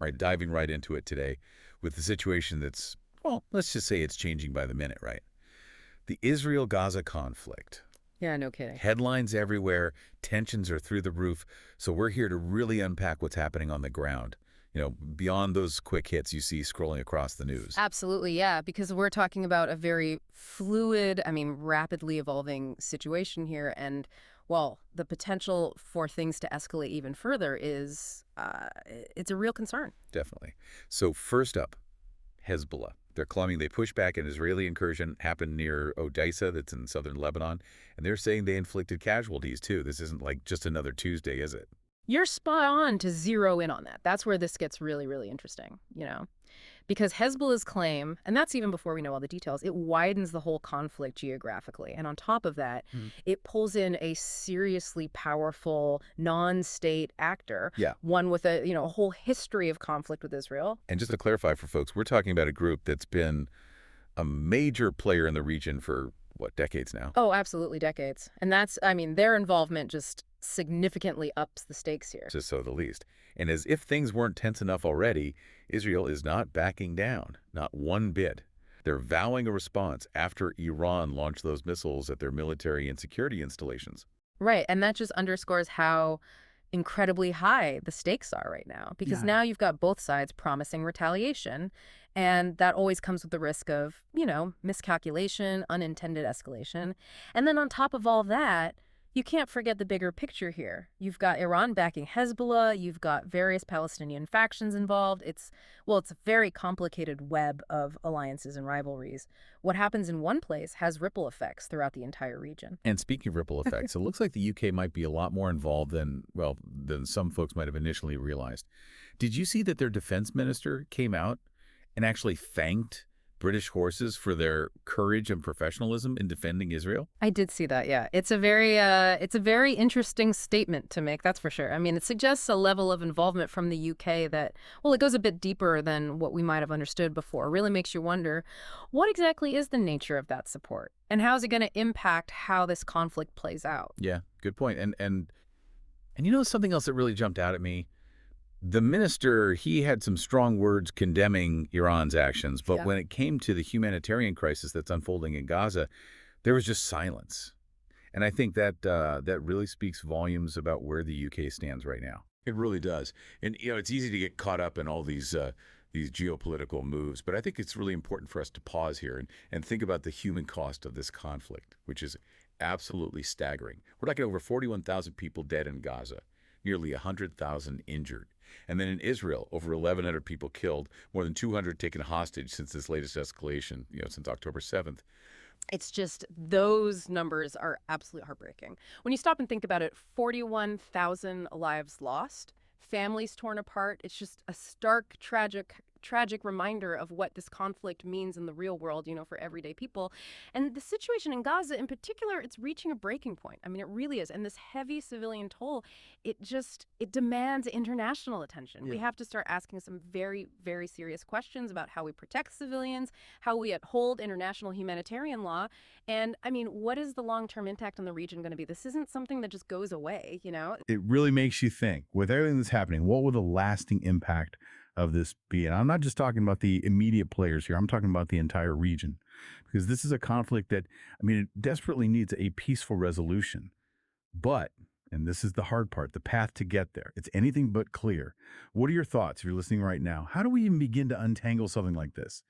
right, diving right into it today with the situation that's, well, let's just say it's changing by the minute, right? The Israel-Gaza conflict. Yeah, no kidding. Headlines everywhere, tensions are through the roof, so we're here to really unpack what's happening on the ground, beyond those quick hits you see scrolling across the news. Absolutely, yeah, because we're talking about a very fluid, rapidly evolving situation here. And, well, the potential for things to escalate even further is, it's a real concern. Definitely. So first up, Hezbollah. They're claiming they pushed back an Israeli incursion happened near Odessa, that's in southern Lebanon, and they're saying they inflicted casualties too. This isn't like just another Tuesday, is it? You're spot on to zero in on that. That's where this gets really, really interesting. Because Hezbollah's claim, and that's even before we know all the details, it widens the whole conflict geographically. And on top of that, it pulls in a seriously powerful non-state actor, Yeah. one with a whole history of conflict with Israel. And just to clarify for folks, we're talking about a group that's been a major player in the region for, what, decades now? Oh, absolutely, decades. And their involvement just significantly ups the stakes here. To say the least. And as if things weren't tense enough already, Israel is not backing down, not one bit. They're vowing a response after Iran launched those missiles at their military and security installations. Right, and that just underscores how incredibly high the stakes are right now, because Yeah. now you've got both sides promising retaliation, and that always comes with the risk of miscalculation, unintended escalation. And then on top of all that, you can't forget the bigger picture here. You've got Iran backing Hezbollah, you've got various Palestinian factions involved. It's a very complicated web of alliances and rivalries. What happens in one place has ripple effects throughout the entire region. And speaking of ripple effects, it looks like the UK might be a lot more involved than some folks might have initially realized. Did you see that their defense minister came out and actually thanked British forces for their courage and professionalism in defending Israel? I did see that, yeah. It's a very interesting statement to make, that's for sure. It suggests a level of involvement from the UK that, well, it goes a bit deeper than what we might have understood before. It really makes you wonder, what exactly is the nature of that support? And how is it going to impact how this conflict plays out? Yeah, good point. And something else that really jumped out at me. The minister, he had some strong words condemning Iran's actions, but Yeah. when it came to the humanitarian crisis that's unfolding in Gaza, there was just silence. And I think that really speaks volumes about where the UK stands right now. It really does. And it's easy to get caught up in all these geopolitical moves, but I think it's really important for us to pause here and think about the human cost of this conflict, which is absolutely staggering. We're talking over 41,000 people dead in Gaza, nearly 100,000 injured. And then in Israel, over 1,100 people killed, more than 200 taken hostage since this latest escalation, since October 7th. It's just those numbers are absolutely heartbreaking. When you stop and think about it, 41,000 lives lost, families torn apart. It's just a stark, tragic reminder of what this conflict means in the real world, for everyday people. And the situation in Gaza in particular, it's reaching a breaking point. It really is. And this heavy civilian toll, it demands international attention. We have to start asking some very, very serious questions about how we protect civilians, how we uphold international humanitarian law. And what is the long-term impact on the region going to be? This isn't something that just goes away. It really makes you think, with everything that's happening, what will the lasting impact of this be? And I'm not just talking about the immediate players here. I'm talking about the entire region, because this is a conflict that, it desperately needs a peaceful resolution. But, and this is the hard part, the path to get there, it's anything but clear. What are your thoughts if you're listening right now? How do we even begin to untangle something like this?